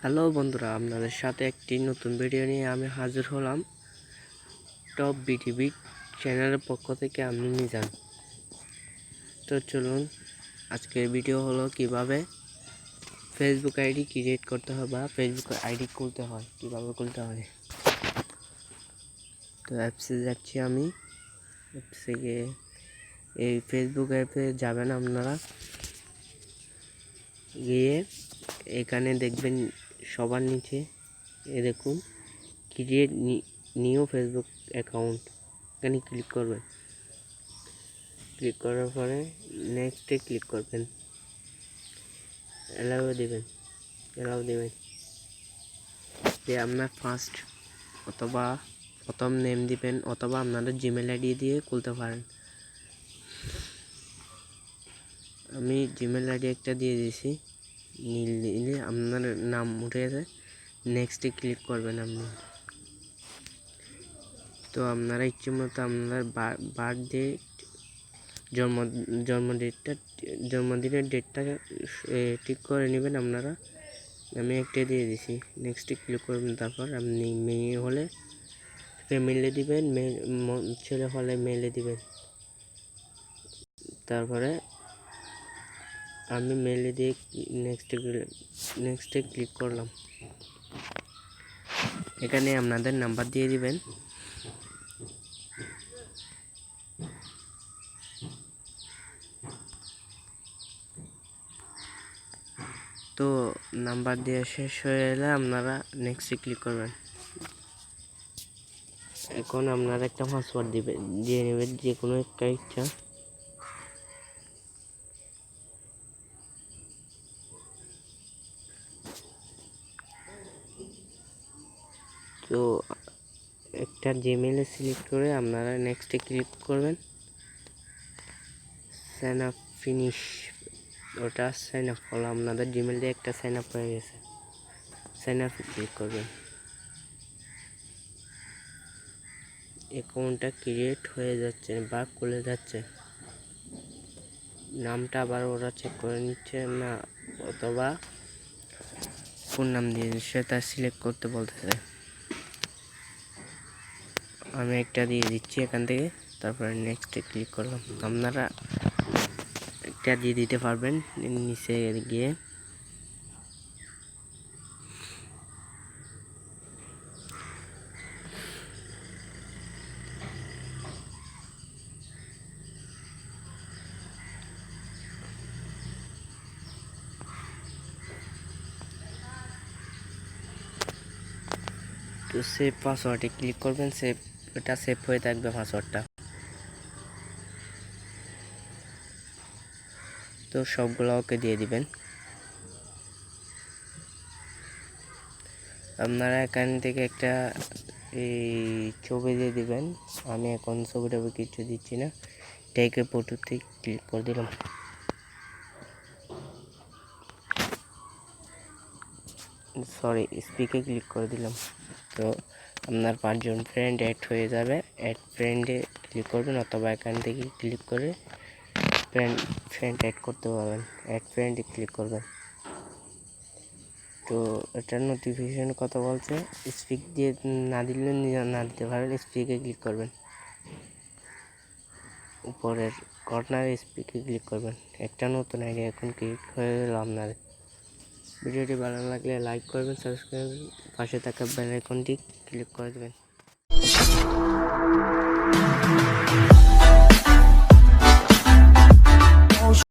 Hello বন্ধুরা, আপনাদের সাথে একটি নতুন ভিডিও নিয়ে আমি হাজির হলাম। টপ বিটিভি চ্যানেলের পক্ষ থেকে আমি মিজান। তো চলুন, আজকের ভিডিও হলো কিভাবে ফেসবুক আইডি ক্রিয়েট করতে হয় বা ফেসবুক আইডি খুলতে হয়, কিভাবে খুলতে হয়। তো অ্যাপসে যাচ্ছি আমি। অ্যাপসে গিয়ে এই ফেসবুক অ্যাপে যাবেন আপনারা। গিয়ে এখানে দেখবেন সবার নিচে দেখুন ক্রিয়েট নিউ ফেসবুক অ্যাকাউন্ট, এখানে ক্লিক করবেন। ক্লিক করার পরে নেক্সটে ক্লিক করবেন, অ্যালাউ দেবেন যে আপনার ফার্স্ট অথবা প্রথম নেম দিবেন, অথবা আপনাদের জিমেল আইডি দিয়ে খুলতে পারেন। আমি জিমেল আইডি একটা দিয়ে দিয়েছি, নিলে আপনার নাম উঠে গেছে। নেক্সটে ক্লিক করবেন আপনি। তো আপনারা ইচ্ছে মতো আপনার বার্থডে জন্মদিনের ডেটটা ঠিক করে নেবেন আপনারা। আমি একটা দিয়ে দিছি, নেক্সটে ক্লিক করবেন। তারপর আপনি মেয়ে হলে ফ্যামিলি দিবেন, ছেলে হলে মেলে দিবেন। তারপরে আমি মেলে দিয়ে নেক্সটে ক্লিক করলাম। এখানে আপনাদের নাম্বার দিয়ে দিবেন। তো নাম্বার দিয়ে শেষ হয়ে গেলে আপনারা নেক্সটে ক্লিক করবেন। এখন আপনারা একটা পাসওয়ার্ড দিয়ে নেবেন, যে কোনো একটা ইচ্ছা। তো একটা জিমেলে সিলেক্ট করে আপনারা নেক্সটে ক্লিক করবেন। সাইন আপ ফিনিশ, ওটা সাইন আপ হলো, আপনাদের জিমেল দিয়ে একটা সাইন আপ হয়ে গেছে। সাইন আপে ক্লিক করবেন। অ্যাকাউন্টটা ক্রিয়েট হয়ে যাচ্ছে বা খুলে যাচ্ছে। নামটা আবার ওরা চেক করে নিচ্ছে না, অথবা কোন নাম দিয়ে সেটা সিলেক্ট করতে বলতেছে। আমি একটা দিয়ে দিচ্ছি এখান থেকে, তারপরে নেক্সটে ক্লিক করলাম। আপনারা একটা দিয়ে দিতে পারবেন নিচে গিয়ে। তো সেভ পাসওয়ার্ডে ক্লিক করবেন, এটা সেভ হয়ে থাকবে পাসওয়ার্ডটা। তো সবগুলো ওকে দিয়ে দিবেন। আপনারা এখান থেকে একটা এই ছবি দিয়ে দিবেন। আমি এখন ছবিটা কিছু দিচ্ছি না, টেকে ফটোতে ক্লিক করে দিলাম। সরি, স্পিকে ক্লিক করে দিলাম। তো আপনার 5 জন ফ্রেন্ড অ্যাড হয়ে যাবে। অ্যাড ফ্রেন্ডে ক্লিক করবেন, অথবা এখান থেকে ক্লিক করে ফ্রেন্ড অ্যাড করতে পারবেন। অ্যাড ফ্রেন্ডে ক্লিক করবেন। তো এটার নোটিফিকেশন কথা বলছে, স্পিক দিয়ে না দিলে না দিতে পারেন। স্পিকে ক্লিক করবেন, উপরের কর্নারে স্পিকে ক্লিক করবেন। একটা নতুন আইডি এখন ক্লিক হয়ে গেল আপনার। ভিডিওটি ভালো লাগলে লাইক করবেন, সাবস্ক্রাইব, পাশে থাকা বেল আইকনটি ক্লিক করে দেবেন।